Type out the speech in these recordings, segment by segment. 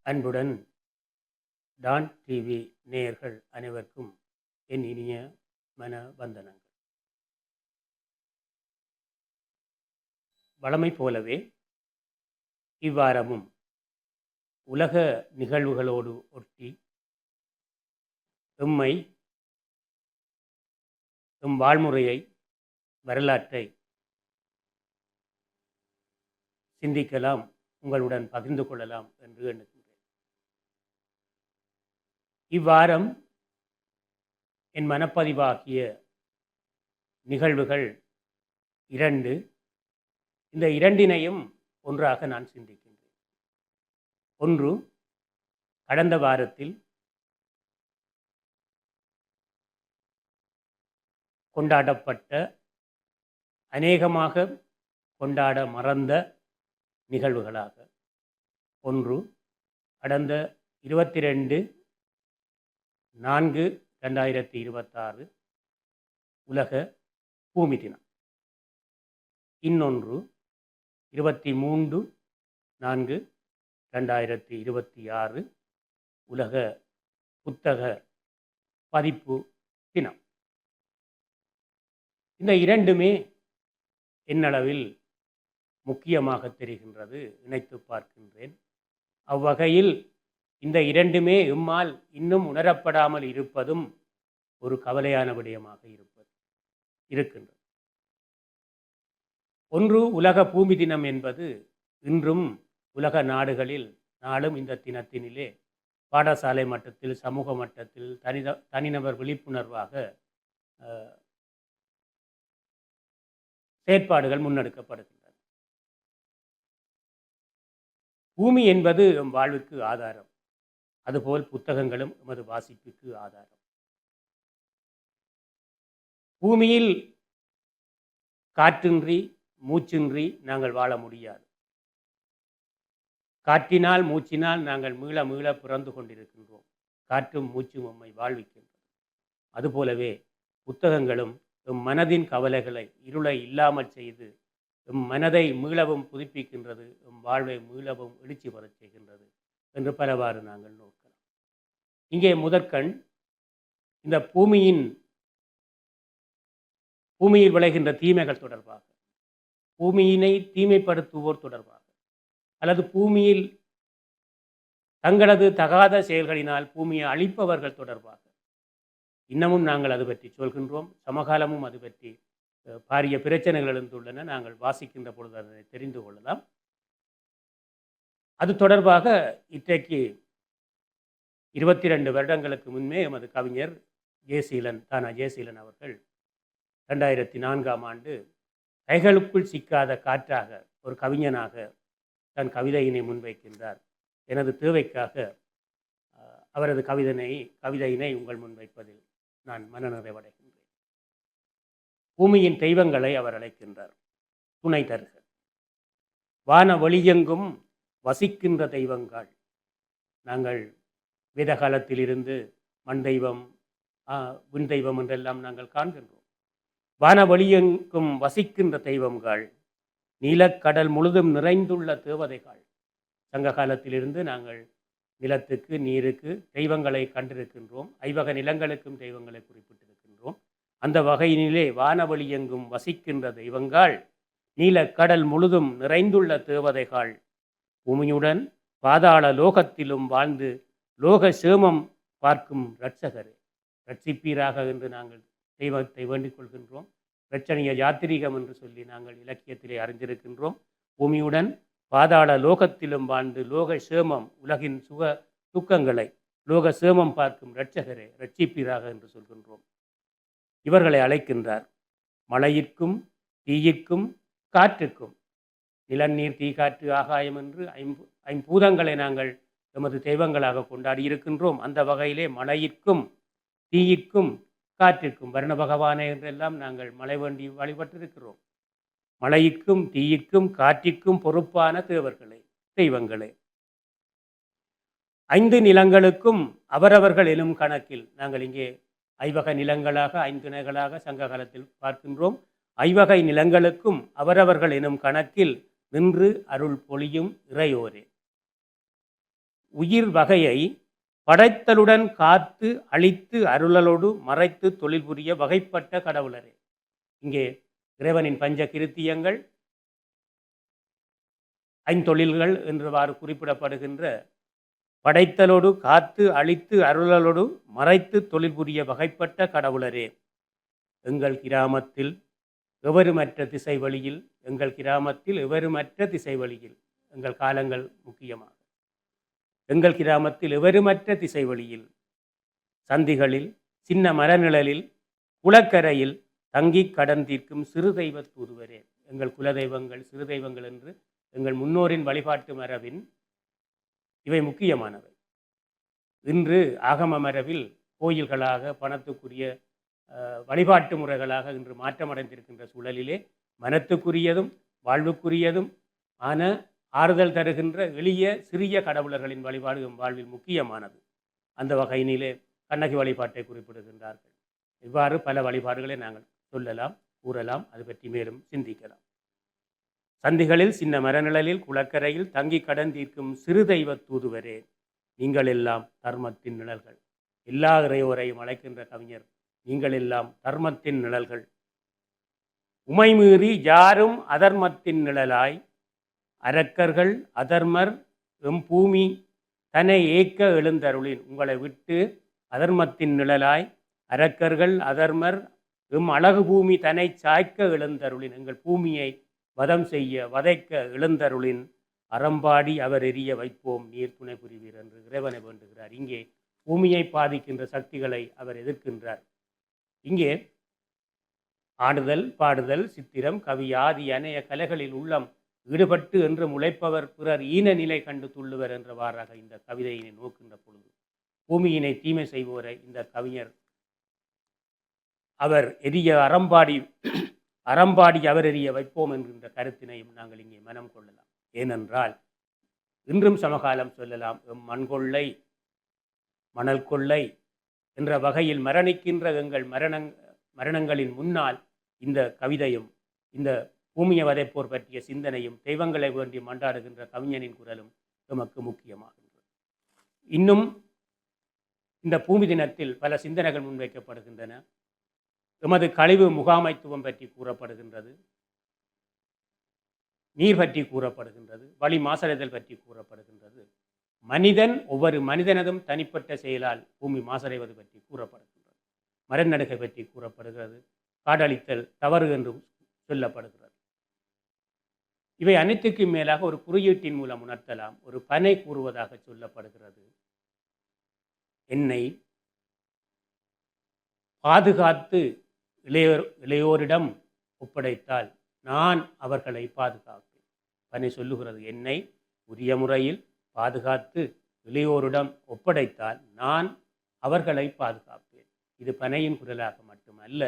அன்புடன் Don TV நேயர்கள் அனைவருக்கும் என் இனிய மன வந்தனங்கள். வழமை போலவே இவ்வாரமும் உலக நிகழ்வுகளோடு ஒட்டி எம்மை, எம் வாழ்முறையை, வரலாற்றை சிந்திக்கலாம், உங்களுடன் பகிர்ந்து கொள்ளலாம் என்று எண்ணுகின்றேன். இவ்வாரம் என் மனப்பதிவாகிய நிகழ்வுகள் 2. இந்த இரண்டினையும் ஒன்றாக நான் சிந்திக்கின்றேன். ஒன்று, கடந்த வாரத்தில் கொண்டாடப்பட்ட, அநேகமாக கொண்டாட மறந்த நிகழ்வுகளாக. ஒன்று, கடந்த 22/4/2026 உலக பூமி தினம். இன்னொன்று 23/4/2026 உலக புத்தக பதிப்பு தினம். இந்த இரண்டுமே என்னளவில் முக்கியமாக தெரிகின்றது, இணைத்து பார்க்கின்றேன். அவ்வகையில் இந்த இரண்டுமே எம்மால் இன்னும் உணரப்படாமல் இருப்பதும் ஒரு கவலையான விடயமாக இருக்கின்றது. ஒன்று, உலக பூமி தினம் என்பது இன்றும் உலக நாடுகளில் நாளும் இந்த தினத்தினிலே பாடசாலை மட்டத்தில், சமூக மட்டத்தில், தனிநபர் விழிப்புணர்வாக செயற்பாடுகள் முன்னெடுக்கப்படுகின்றன. பூமி என்பது எம் வாழ்வுக்கு ஆதாரம். அதுபோல் புத்தகங்களும் எமது வாசிப்புக்கு ஆதாரம். பூமியில் காற்றின்றி, மூச்சின்றி நாங்கள் வாழ முடியாது. காற்றினால், மூச்சினால் நாங்கள் மீள மீள பிறந்து கொண்டிருக்கின்றோம். காற்றும் மூச்சும் நம்மை வாழ்விக்கின்றது. அதுபோலவே புத்தகங்களும் எம் மனதின் கவலைகளை, இருளை இல்லாமல் செய்து எம் மனதை மீளவும் புதுப்பிக்கின்றது, எம் வாழ்வை மீளவும் எழுச்சி பெறச் செய்கின்றது என்று பலவாறு நாங்கள் நோக்கலாம். இங்கே முதற்கண் இந்த பூமியில் விளைகின்ற தீமைகள் தொடர்பாக, பூமியினை தீமைப்படுத்துவோர் தொடர்பாக, அல்லது பூமியில் தங்களது தகாத செயல்களினால் பூமியை அழிப்பவர்கள் தொடர்பாக இன்னமும் நாங்கள் அது பற்றி சொல்கின்றோம். சமகாலமும் அது பற்றி பாரிய பிரச்சனைகள் எழுந்துள்ளன. நாங்கள் வாசிக்கின்ற பொழுது அதனை தெரிந்து கொள்ளலாம். அது தொடர்பாக இன்றைக்கு 22 வருடங்களுக்கு முன்பே எமது கவிஞர் தானா ஜெயசீலன் அவர்கள் 2004ஆம் ஆண்டு கைகளுக்குள் சிக்காத காற்றாக ஒரு கவிஞனாக தன் கவிதையினை முன்வைக்கின்றார். எனது தேவைக்காக அவரது கவிதையினை உங்கள் முன்வைப்பதில் நான் மனநிறைவடைகின்றேன். பூமியின் தெய்வங்களை அவர் அழைக்கின்றார். துணை தருக வான வெளியெங்கும் வசிக்கின்ற தெய்வங்கள். நாங்கள் வேத காலத்திலிருந்து மண் தெய்வம், விண் தெய்வம் என்றெல்லாம் நாங்கள் காண்கின்றோம். வான வெளியெங்கும் வசிக்கின்ற தெய்வங்கள், நீலக்கடல் முழுதும் நிறைந்துள்ள தேவதைகள். சங்க காலத்திலிருந்து நாங்கள் நிலத்துக்கு, நீருக்கு தெய்வங்களை கண்டிருக்கின்றோம். ஐவக நிலங்களுக்கும் தெய்வங்களை குறிப்பிட்டிருக்கின்றோம். அந்த வகையினிலே வானவெளி எங்கும் வசிக்கின்ற தெய்வங்கள், நீலக்கடல் முழுதும் நிறைந்துள்ள தேவதைகள், பூமியுடன் பாதாள லோகத்திலும் வாழ்ந்து லோக சேமம் பார்க்கும் இரட்சகரே, ரட்சிப்பீராக என்று நாங்கள் தெய்வத்தை வேண்டிக் கொள்கின்றோம். இரட்சணிய யாத்திரிகம் என்று சொல்லி நாங்கள் இலக்கியத்திலே அறிந்திருக்கின்றோம். பூமியுடன் பாதாள லோகத்திலும் வாழ்ந்து லோக சேமம், உலகின் சுக துக்கங்களை லோக சேமம் பார்க்கும் இரட்சகரே, ரட்சிப்பீராக என்று சொல்கின்றோம். இவர்களை அழைக்கின்றார். மழையிற்கும், தீயிற்கும், காற்றுக்கும், நிலநீர், தீ, காற்று, ஆகாயம் என்று ஐம்பூதங்களை நாங்கள் எமது தெய்வங்களாக கொண்டாடி இருக்கின்றோம். அந்த வகையிலே மழையிற்கும், தீயிற்கும், காற்றிற்கும், வர்ண பகவானே என்றெல்லாம் நாங்கள் மழை வேண்டி வழிபட்டிருக்கிறோம். மழைக்கும், தீயிற்கும், காற்றிற்கும் பொறுப்பான தெய்வங்களே. 5 நிலங்களுக்கும் அவரவர்கள் எனும் கணக்கில் நாங்கள் இங்கே ஐவகை நிலங்களாக, 5 திணைகளாக சங்க காலத்தில் பார்க்கின்றோம். ஐவகை நிலங்களுக்கும் அவரவர்கள் எனும் கணக்கில் நின்று அருள் பொழியும் இறையோரே. உயிர் வகையை படைத்தலுடன் காத்து அழித்து அருளலோடு மறைத்து தொழில் புரிய வகைப்பட்ட கடவுளரே. இங்கே இறைவனின் பஞ்ச கிருத்தியங்கள், ஐந்தொழில்கள் என்றவாறு குறிப்பிடப்படுகின்ற படைத்தலோடு காத்து அழித்து அருளலோடு மறைத்து தொழில் புரிய வகைப்பட்ட கடவுளரே. எங்கள் கிராமத்தில் எவருமற்ற திசை வழியில், எங்கள் கிராமத்தில் எவருமற்ற திசை வழியில், எங்கள் காலங்கள் முக்கியமாக, எங்கள் கிராமத்தில் எவருமற்ற திசை வழியில், சந்திகளில், சின்ன மரநிழலில், குளக்கரையில் தங்கி கடன் தீர்க்கும் சிறு தெய்வ தூதுவரே. எங்கள் குலதெய்வங்கள் சிறு தெய்வங்கள் என்று எங்கள் முன்னோரின் வழிபாட்டு மரபின் இவை முக்கியமானவை. இன்று ஆகம மரபில் கோயில்களாக பணத்துக்குரிய வழிபாட்டு முறைகளாக இன்று மாற்றமடைந்திருக்கின்ற சூழலிலே மனத்துக்குரியதும் வாழ்வுக்குரியதும் ஆன ஆறுதல் தருகின்ற எளிய சிறிய கடவுளர்களின் வழிபாடு எம் வாழ்வில் முக்கியமானது. அந்த வகையினிலே கண்ணகி வழிபாட்டை குறிப்பிடுகின்றார்கள். இவ்வாறு பல வழிபாடுகளை நாங்கள் சொல்லலாம், கூறலாம், அது பற்றி மேலும் சிந்திக்கலாம். சந்திகளில், சின்ன மரநிழலில், குளக்கரையில் தங்கி கடன் தீர்க்கும் சிறு தெய்வ தூதுவரே, நீங்கள் எல்லாம் தர்மத்தின் நிழல்கள். எல்லா இறையோரையும் அழைக்கின்ற கவிஞர், நீங்கள் எல்லாம் தர்மத்தின் நிழல்கள். உமைமீறி யாரும் அதர்மத்தின் நிழலாய், அரக்கர்கள் அதர்மர் எம் பூமி தன்னை ஏக்க எழுந்தருளின். உங்களை விட்டு அதர்மத்தின் நிழலாய் அரக்கர்கள் அதர்மர் எம் அழகு பூமி தன்னை சாய்க்க எழுந்தருளின். எங்கள் பூமியை வதம் செய்ய வதைக்க எழுந்தருளின். அறம்பாடி அவர் எரிய வைப்போம் நீர் துணை புரிவீர் என்று இறைவனை வேண்டுகிறார். இங்கே பூமியை பாதிக்கின்ற சக்திகளை அவர் எதிர்க்கின்றார். இங்கே ஆடுதல், பாடுதல், சித்திரம், கவி ஆதி அனைய கலைகளில் உள்ளம் ஈடுபட்டு என்று முளைப்பவர் பிறர் ஈன நிலை கண்டு துள்ளுவர் என்றவாறாக இந்த கவிதையினை நோக்கின்ற பொழுது பூமியினை தீமை செய்வோரை இந்த கவிஞர் அவர் எரிய அறம்பாடி அவர் எரிய வைப்போம் என்கின்ற கருத்தினையும் நாங்கள் இங்கே மனம் கொள்ளலாம். ஏனென்றால் இன்றும் சமகாலம் சொல்லலாம், எம் மண்கொள்ளை மணல் கொள்ளை என்ற வகையில் மரணிக்கின்ற எங்கள் மரணங்களின் முன்னால் இந்த கவிதையும் இந்த பூமியை வதைப்போர் பற்றிய சிந்தனையும் தெய்வங்களை வேண்டி மண்டாடுகின்ற கவிஞனின் குரலும் எமக்கு முக்கியமாகின்றது. இன்னும் இந்த பூமி தினத்தில் பல சிந்தனைகள் முன்வைக்கப்படுகின்றன. எமது கழிவு முகாமைத்துவம் பற்றி கூறப்படுகின்றது, நீர் பற்றி கூறப்படுகின்றது, வளி மாசடைதல் பற்றி கூறப்படுகின்றது. மனிதன் ஒவ்வொரு மனிதனதும் தனிப்பட்ட செயலால் பூமி மாசடைவது பற்றி கூறப்படுகின்றது. மரநடுகை பற்றி கூறப்படுகிறது, காடழித்தல் தவறு என்றும் சொல்லப்படுகிறது. இவை அனைத்துக்கும் மேலாக ஒரு குறியீட்டின் மூலம் உணர்த்தலாம். ஒரு பனை கூறுவதாக சொல்லப்படுகிறது, என்னை பாதுகாத்து இளையோரிடம் ஒப்படைத்தால் நான் அவர்களை பாதுகாப்பேன். பனை சொல்லுகிறது, என்னை உரிய முறையில் பாதுகாத்து இளையோரிடம் ஒப்படைத்தால் நான் அவர்களை பாதுகாப்பேன். இது பனையின் குரலாக மட்டுமல்ல,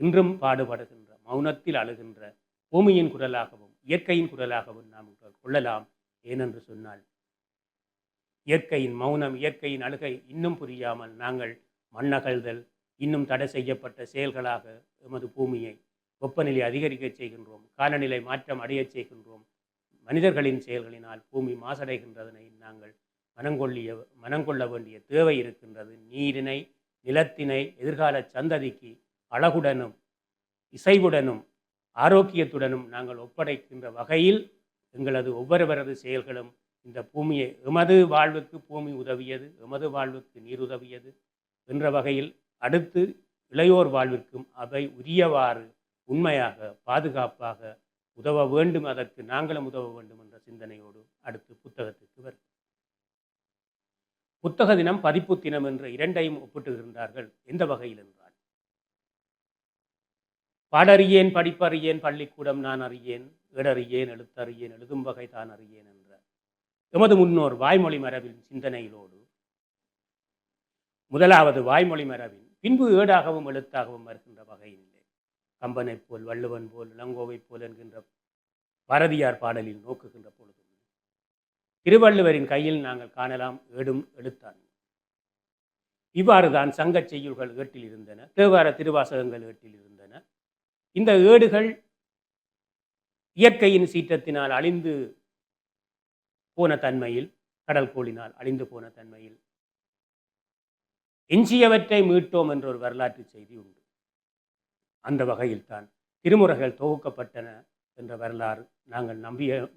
இன்றும் பாடுபடுகின்ற மௌனத்தில் அழுகின்ற பூமியின் குரலாகவும் இயற்கையின் குரலாகவும் நாம் கொள்ளலாம். ஏனென்று சொன்னால் இயற்கையின் மௌனம், இயற்கையின் அழுகை இன்னும் புரியாமல் நாங்கள் மண்ணகழ்தல், இன்னும் தடை செய்யப்பட்ட செயல்களாக எமது பூமியை வெப்பநிலை அதிகரிக்க செய்கின்றோம், காலநிலை மாற்றம் அடைய செய்கின்றோம். மனிதர்களின் செயல்களினால் பூமி மாசடைகின்றதனை நாங்கள் மனங்கொள்ள வேண்டிய தேவை இருக்கின்றது. நீரினை, நிலத்தினை எதிர்கால சந்ததிக்கு அழகுடனும் இசைவுடனும் ஆரோக்கியத்துடனும் நாங்கள் ஒப்படைக்கின்ற வகையில் எங்களது ஒவ்வொருவரது செயல்களும் இந்த பூமியை, எமது வாழ்வுக்கு பூமி உதவியது, எமது வாழ்வுக்கு நீர் உதவியது என்ற வகையில் அடுத்து இளையோர் வாழ்விற்கும் அவை உரியவாறு உண்மையாக பாதுகாப்பாக உதவ வேண்டும், அதற்கு நாங்களும் உதவ வேண்டும் என்ற சிந்தனையோடு அடுத்து புத்தகத்துக்கு வரும். புத்தக தினம், பதிப்பு தினம் என்ற இரண்டையும் ஒப்பிட்டுகின்றார்கள். எந்த வகையில் என்றால், பாடறியேன் படிப்பறியேன் பள்ளிக்கூடம் நான் அறியேன், ஏடறியேன் எழுத்தறியேன் எழுதும் வகை தான் அறியேன் என்ற எமது முன்னோர் வாய்மொழி மரபின் சிந்தனையிலோடு முதலாவது வாய்மொழி மரபின் பின்பு ஏடாகவும் எழுத்தாகவும் வருகின்ற வகையிலே கம்பனைப் போல், வள்ளுவன் போல், இளங்கோவை போல் என்கின்ற பாரதியார் பாடலில் நோக்குகின்ற பொழுது திருவள்ளுவரின் கையில் நாங்கள் காணலாம் ஏடும் எழுத்தான். இவ்வாறு தான் சங்கச் செய்யுள்கள் ஏட்டில் இருந்தன, தேவார திருவாசகங்கள் ஏட்டில் இருந்தன. இந்த ஏடுகள் இயற்கையின் சீற்றத்தினால் அழிந்து போன தன்மையில் கடல் கோளினால் அழிந்து போன தன்மையில் எஞ்சியவற்றை மீட்டோம் என்ற ஒரு வரலாற்று செய்தி உண்டு. அந்த வகையில் தான் திருமுறைகள் தொகுக்கப்பட்டன என்ற வரலாறு நாங்கள்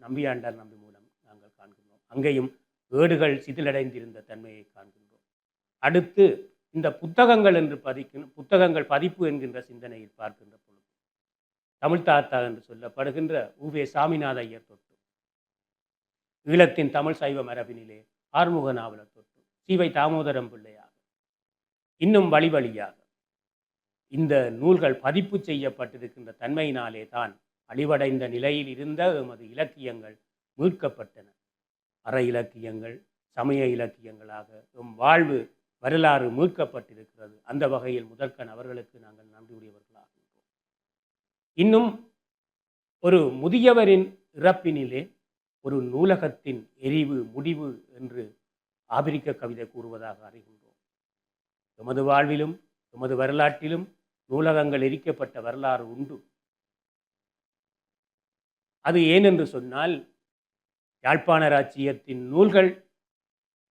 நம்பியாண்டார் நம்பி மூலம் நாங்கள் காண்கின்றோம். அங்கேயும் ஏடுகள் சிதிலடைந்திருந்த தன்மையை காண்கின்றோம். அடுத்து இந்த புத்தகங்கள் என்று புத்தகங்கள் பதிப்பு என்கின்ற சிந்தனையில் பார்க்கின்ற பொழுது தமிழ் தாத்தா என்று சொல்லப்படுகின்ற உவே சாமிநாத ஐயர் தொட்டு, ஈழத்தின் தமிழ் சைவ மரபினிலே ஆறுமுக நாவலர் தொட்டு, சீவை தாமோதரம் பிள்ளையாக இன்னும் வழி வழியாக இந்த நூல்கள் பதிப்பு செய்யப்பட்டிருக்கின்ற தன்மையினாலே தான் அழிவடைந்த நிலையில் இருந்த எமது இலக்கியங்கள் மீட்கப்பட்டன. அற இலக்கியங்கள், சமய இலக்கியங்களாக எம் வாழ்வு வரலாறு மீட்கப்பட்டிருக்கிறது. அந்த வகையில் முதற்கண் அவர்களுக்கு நாங்கள் நன்றியுடையவர்களாகின்றோம். இன்னும் ஒரு முதியவரின் இறப்பினிலே ஒரு நூலகத்தின் எரிவு முடிவு என்று ஆபிரிக்க கவிதை கூறுவதாக அறிகின்றோம். எமது வாழ்விலும் எமது வரலாற்றிலும் நூலகங்கள் எரிக்கப்பட்ட வரலாறு உண்டு. அது ஏனென்று சொன்னால், யாழ்ப்பாண இராச்சியத்தின் நூல்கள்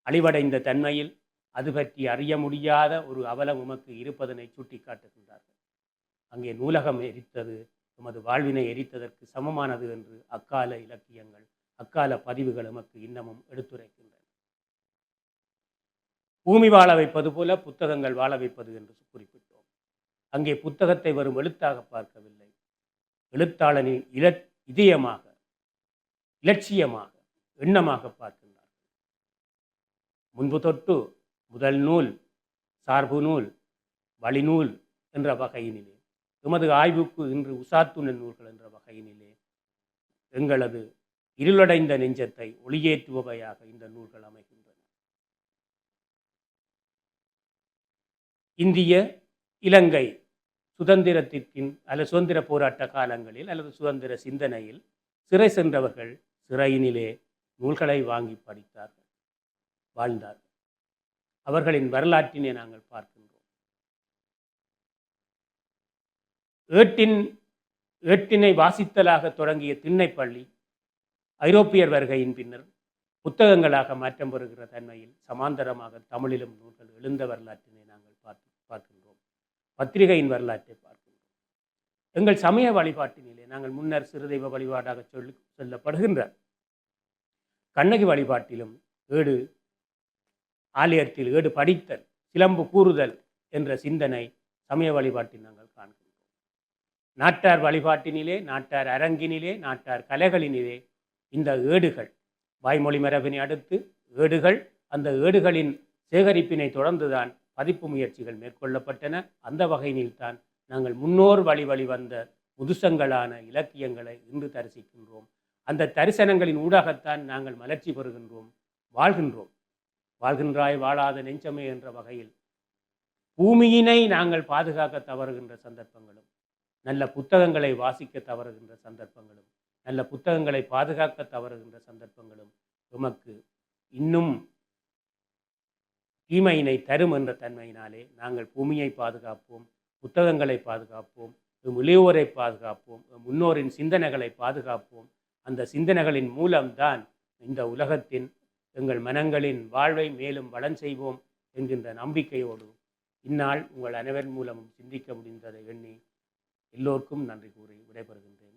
அழிவடைந்த தன்மையில் அது பற்றி அறிய முடியாத ஒரு அவலம் உமக்கு இருப்பதனை சுட்டி காட்டுகின்றார்கள். அங்கே நூலகம் எரித்தது எமது வாழ்வினை எரித்ததற்கு சமமானது என்று அக்கால இலக்கியங்கள், அக்கால பதிவுகள் எமக்கு இன்னமும் எடுத்துரைக்கின்றன. பூமி வாழ வைப்பது போல புத்தகங்கள் வாழ வைப்பது என்று குறிப்பிட்டோம். அங்கே புத்தகத்தை வரும் எழுத்தாக பார்க்கவில்லை, எழுத்தாளனின் இதயமாக, இலட்சியமாக, எண்ணமாக பார்க்கின்றார்கள். முன்பு தொட்டு முதல் நூல், சார்பு நூல், வழிநூல் என்ற வகையினிலே, எமது ஆய்வுக்கு இன்று உசாத்துண நூல்கள் என்ற வகையினிலே எங்களது இருளடைந்த நெஞ்சத்தை ஒளியேற்றுபவையாக இந்த நூல்கள் அமைகின்றன. இந்திய இலங்கை சுதந்திரத்திற்கின் அல்லது சுதந்திர போராட்ட காலங்களில் அல்லது சுதந்திர சிந்தனையில் சிறை சென்றவர்கள் சிறையினிலே நூல்களை வாங்கி படித்தார்கள், வாழ்ந்தார்கள். அவர்களின் வரலாற்றினை நாங்கள் பார்க்கின்றோம். ஏட்டினை வாசித்தலாக தொடங்கிய திண்ணைப்பள்ளி ஐரோப்பியர் வருகையின் பின்னர் புத்தகங்களாக மாற்றம் பெறுகிற தன்மையில் சமாந்தரமாக தமிழிலும் நூல்கள் எழுந்த வரலாற்றினை நாங்கள் பார்க்கின்றோம். பத்திரிகையின் வரலாற்றை பார்க்கின்றோம். எங்கள் சமய வழிபாட்டினிலே நாங்கள் முன்னர் சிறுதெய்வ வழிபாடாக சொல்லப்படுகின்ற கண்ணகி வழிபாட்டிலும் ஏடு ஆலயத்தில் ஏடு படித்தல், சிலம்பு கூறுதல் என்ற சிந்தனை சமய வழிபாட்டில் நாங்கள் காண்கின்றோம். நாட்டார் வழிபாட்டினிலே, நாட்டார் அரங்கினிலே, நாட்டார் கலைகளினிலே இந்த ஏடுகள், வாய்மொழி மரபினை அடுத்து ஏடுகள், அந்த ஏடுகளின் சேகரிப்பினை தொடர்ந்துதான் பதிப்பு முயற்சிகள் மேற்கொள்ளப்பட்டன. அந்த வகையில்தான் நாங்கள் முன்னோர் வழி வந்த முதுசங்களான இலக்கியங்களை இன்று தரிசிக்கின்றோம். அந்த தரிசனங்களின் ஊடாகத்தான் நாங்கள் மலர்ச்சி பெறுகின்றோம், வாழ்கின்றோம். வாழ்கின்றாய் வாழாத நெஞ்சமே என்ற வகையில் பூமியினை நாங்கள் பாதுகாக்க தவறுகின்ற சந்தர்ப்பங்களும், நல்ல புத்தகங்களை வாசிக்க தவறுகின்ற சந்தர்ப்பங்களும், நல்ல புத்தகங்களை பாதுகாக்க தவறுகின்ற சந்தர்ப்பங்களும் எமக்கு இன்னும் தீமையினை தரும் என்ற தன்மையினாலே நாங்கள் பூமியை பாதுகாப்போம், புத்தகங்களை பாதுகாப்போம், இளையோரை பாதுகாப்போம், முன்னோரின் சிந்தனைகளை பாதுகாப்போம். அந்த சிந்தனைகளின் மூலம்தான் இந்த உலகத்தின் எங்கள் மனங்களின் வாழ்வை மேலும் வளம் செய்வோம் என்கின்ற நம்பிக்கையோடு இந்நாள் உங்கள் அனைவரின் மூலமும் சிந்திக்க முடிந்ததை எண்ணி எல்லோருக்கும் நன்றி கூறி விடைபெறுகின்றேன்.